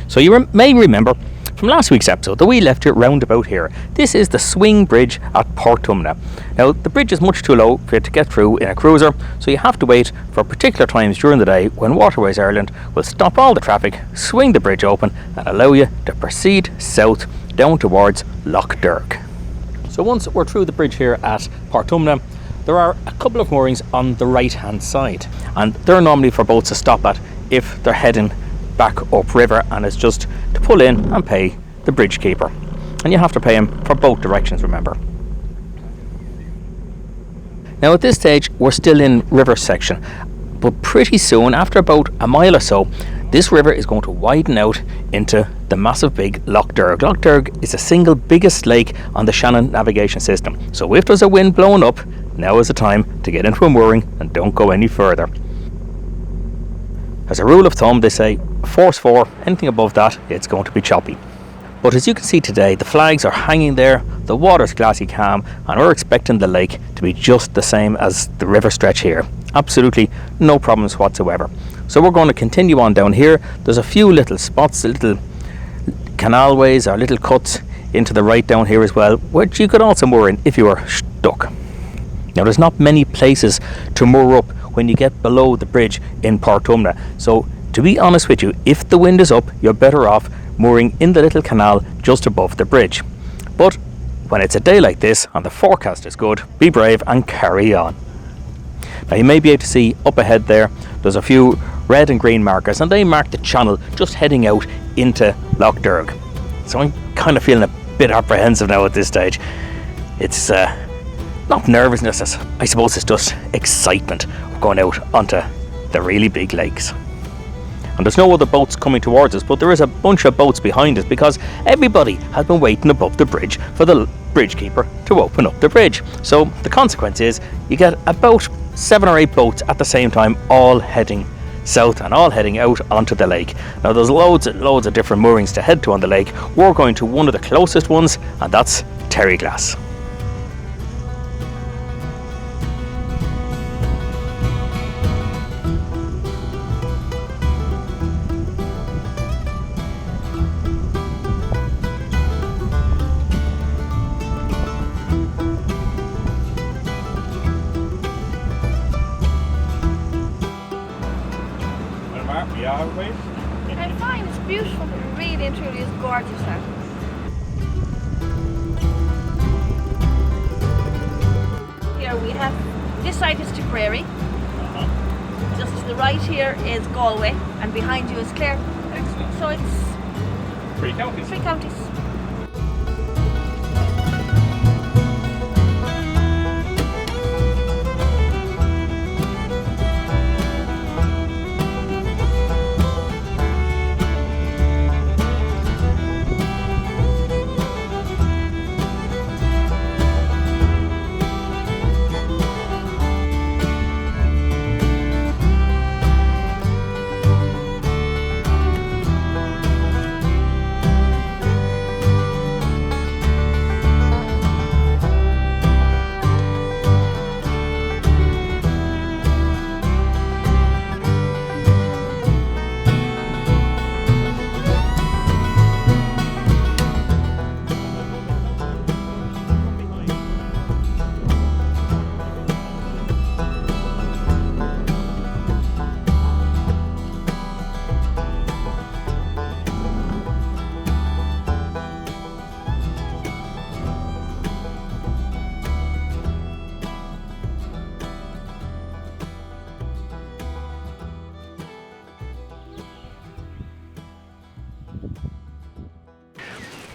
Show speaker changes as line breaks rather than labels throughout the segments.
So you may remember from last week's episode that we left it round about here. This is the swing bridge at Portumna. Now the bridge is much too low for it to get through in a cruiser, so you have to wait for particular times during the day when Waterways Ireland will stop all the traffic, swing the bridge open and allow you to proceed south down towards Lough Derg. So once we're through the bridge here at Portumna, there are a couple of moorings on the right hand side, and they're normally for boats to stop at if they're heading back upriver, and it's just to pull in and pay the bridge keeper, and you have to pay him for both directions, remember. Now at this stage we're still in river section, but pretty soon, after about a mile or so, this river is going to widen out into the massive big Lough Derg. Lough Derg is the single biggest lake on the Shannon navigation system, so if there's a wind blowing up, now is the time to get into a mooring and don't go any further. As a rule of thumb, they say force 4, anything above that, it's going to be choppy. But as you can see today, the flags are hanging there, the water's glassy calm, and we're expecting the lake to be just the same as the river stretch here. Absolutely no problems whatsoever. So we're going to continue on down here. There's a few little spots, little canalways or little cuts into the right down here as well, which you could also moor in if you were stuck. Now there's not many places to moor up when you get below the bridge in Portumna, so to be honest with you, if the wind is up, you're better off mooring in the little canal just above the bridge. But when it's a day like this and the forecast is good, be brave and carry on. Now you may be able to see up ahead there's a few red and green markers, and they mark the channel just heading out into Lough Derg. So I'm kind of feeling a bit apprehensive now at this stage. It's not nervousness, I suppose it's just excitement of going out onto the really big lakes. And there's no other boats coming towards us, but there is a bunch of boats behind us because everybody has been waiting above the bridge for the bridge keeper to open up the bridge. So the consequence is you get about 7 or 8 boats at the same time, all heading south and all heading out onto the lake. Now there's loads of different moorings to head to on the lake. We're going to one of the closest ones, and that's Terryglass.
I'm fine, it's beautiful, it really and truly is gorgeous now. Here we have, this side is Tipperary, just to the right here is Galway, and behind you is Clare. Excellent. So it's
3 counties.
3 counties.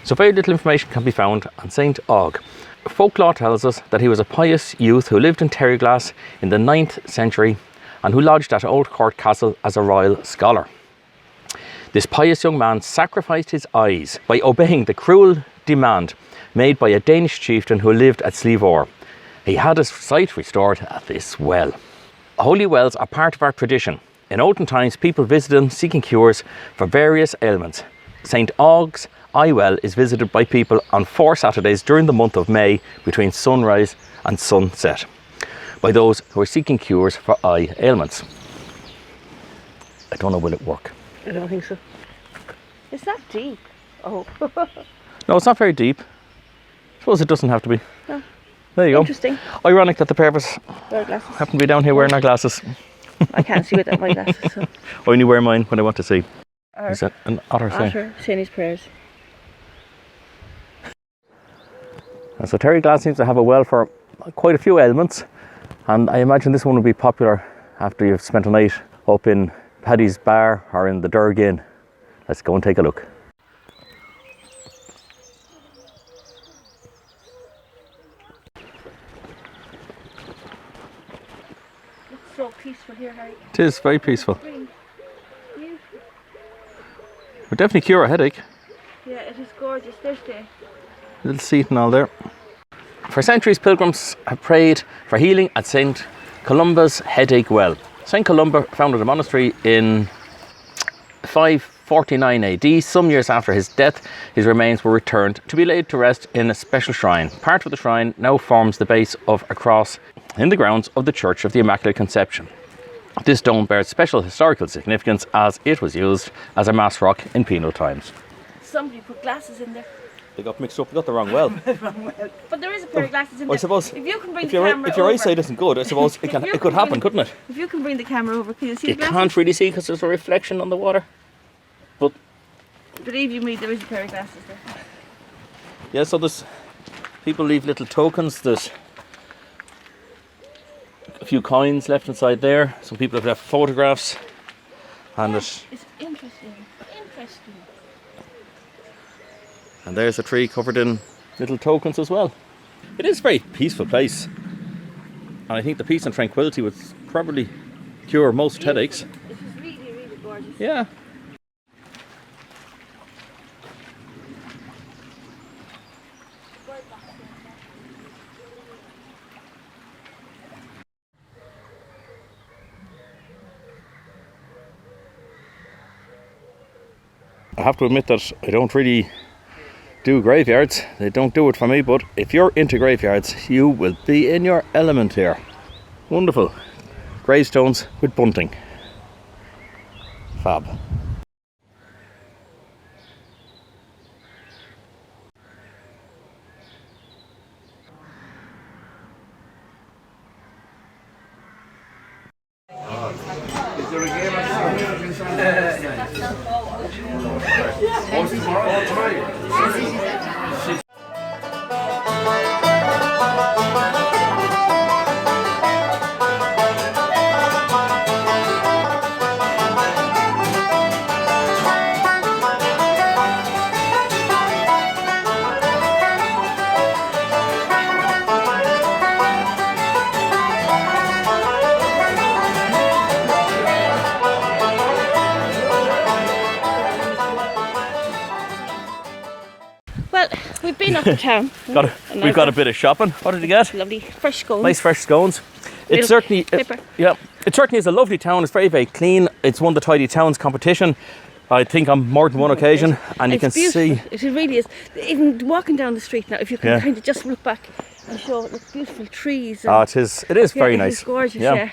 So very little information can be found on St. Og. Folklore tells us that he was a pious youth who lived in Terryglass in the 9th century and who lodged at Old Court Castle as a royal scholar. This pious young man sacrificed his eyes by obeying the cruel demand made by a Danish chieftain who lived at Lough. He had his sight restored at this well. Holy wells are part of our tradition. In olden times, people visited them seeking cures for various ailments. St. Og's Eye Well is visited by people on 4 Saturdays during the month of May between sunrise and sunset by those who are seeking cures for eye ailments. I don't know, will it work?
I don't think so. It's not deep. Oh.
No, it's not very deep. I suppose it doesn't have to be.
No.
There you go.
Interesting.
Ironic that the pair of us
Wear glasses.
happen to be down here wearing our glasses.
I can't see without my glasses. So.
I only wear mine when I want to see.
Or
Is that an otter saying?
Otter saying his prayers.
And so Terryglass seems to have a well for quite a few elements, and I imagine this one will be popular after you've spent a night up in Paddy's Bar or in the Derg Inn. Let's go and take a look.
It's so peaceful here, Harry.
It is very peaceful.
Green.
Would definitely cure a headache.
Yeah, it is gorgeous. There's the
Little seat and all there. For centuries, pilgrims have prayed for healing at St. Columba's headache well. St. Columba founded a monastery in 549 AD. Some years after his death, his remains were returned to be laid to rest in a special shrine. Part of the shrine now forms the base of a cross in the grounds of the Church of the Immaculate Conception. This stone bears special historical significance as it was used as a mass rock in penal times.
somebody put glasses in there.
They got mixed up, they got the wrong well.
But there is a pair of glasses in there.
I suppose
if you can bring
if
the camera
your
over,
eyesight isn't good, I suppose it could happen, couldn't it?
If you can bring the camera over, can you see
You
the glasses?
can't really see because there's a reflection on the water. But
Believe you me, there is a pair of glasses there.
yeah, so there's people leave little tokens. There's a few coins left inside there. Some people have left photographs, and
It's interesting. Interesting.
and there's a tree covered in little tokens as well. It is a very peaceful place, and I think the peace and tranquility would probably cure most headaches.
This is really, really gorgeous.
Yeah. I have to admit that I don't really do graveyards. They don't do it for me, but if you're into graveyards, you will be in your element here. Wonderful. Gravestones with bunting. Fab.
Is there a game of tomorrow? Tonight?
Well, we've been up to town.
We've got a bit of shopping. What did you get?
Lovely fresh scones.
Nice fresh scones. It
Little
certainly,
pepper.
it certainly is a lovely town. It's very, very clean. It's won the Tidy Towns competition, I think, on more than one occasion, and you can
It's beautiful.
see.
It really is. Even walking down the street now, if you can
Yeah.
kind of just look back and show it, look, beautiful trees. And,
Oh, it is very nice.
It's gorgeous, yeah.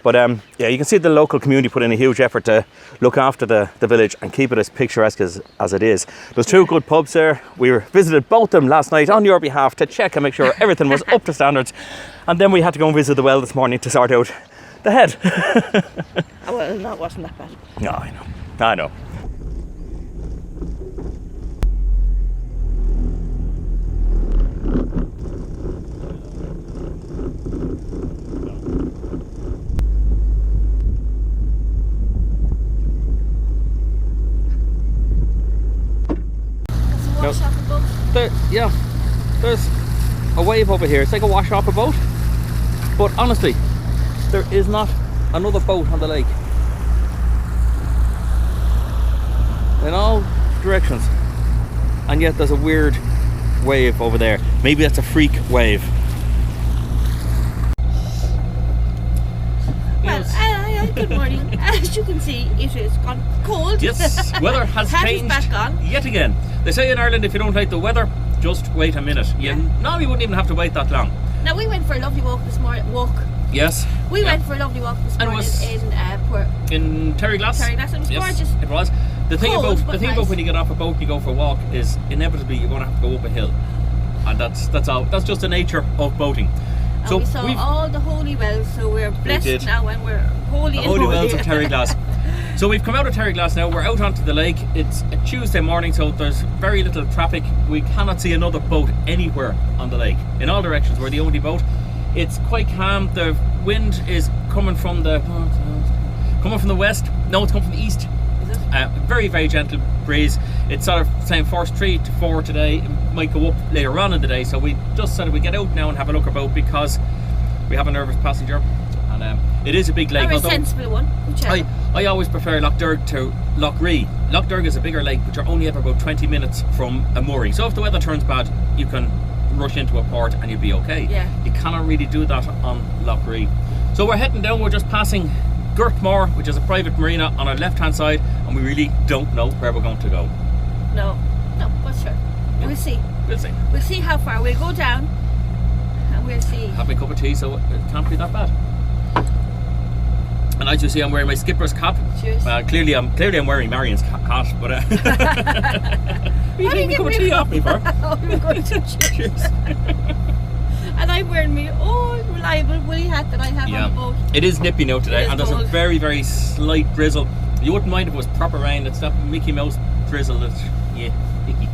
But yeah, you can see the local community put in a huge effort to look after the village and keep it as picturesque as it is. There's two good pubs there. We visited both of them last night on your behalf to check and make sure everything was up to standards. And then we had to go and visit the well this morning to sort out the head.
Oh, well, no, it wasn't that bad.
No, I know.
Wash off a boat.
There's a wave over here. It's like a wash off a boat. But honestly, there is not another boat on the lake. In all directions. And yet there's a weird wave over there. Maybe that's a freak wave.
Well, good morning. As you can see, it has gone cold.
Yes, weather has
Hat is
changed
back on.
yet again. They say in Ireland, if you don't like the weather, just wait a minute. You wouldn't even have to wait that long.
Now, we went for a lovely walk this morning.
Yes.
We went for a lovely walk this
And it
morning
was
in
in Terryglass.
Terryglass. It was
Yes,
gorgeous.
it was. The thing
Cold,
about
but
the thing
nice.
about when you get off a boat and you go for a walk is inevitably you're going to have to go up a hill, and that's all. That's just the nature of boating.
And we saw all the holy wells, so we're blessed
did.
now, and we're holy
the
and
holy wells of Terryglass. So we've come out of Terryglass now. We're out onto the lake. It's a Tuesday morning, so there's very little traffic. We cannot see another boat anywhere on the lake. In all directions, we're the only boat. It's quite calm. The wind is coming from the west. No, it's coming from the east.
Is it?
Very, very gentle breeze. It's sort of saying force 3 to 4 today. It might go up later on in the day. So we just said we get out now and have a look about because we have a nervous passenger, and it is a big lake.
Or a sensible one, whichever.
I always prefer Lough Derg to Lough. Lough Derg is a bigger lake, but you're only ever about 20 minutes from a mooring. So if the weather turns bad, you can rush into a port and you'll be okay.
Yeah.
You cannot really do that on Lough. So we're heading down. We're just passing Girtmore, which is a private marina on our left-hand side, and we really don't know where we're going to go.
No, but sure.
Yeah.
We'll see.
We'll see.
We'll see how far. We'll go down and we'll see.
Have my cup of tea, so it can't be that bad. And as you see, I'm wearing my skipper's cap.
Cheers.
Clearly I'm wearing Marion's hat, but what are you taking a cup of tea off me for?
Oh, we're going to cheers. And I'm wearing my old reliable woolly hat that I have on the boat.
It is nippy now today,
It is
and there's a
cold.
very, very slight drizzle. You wouldn't mind if it was proper rain. It's that Mickey Mouse drizzle that's icky.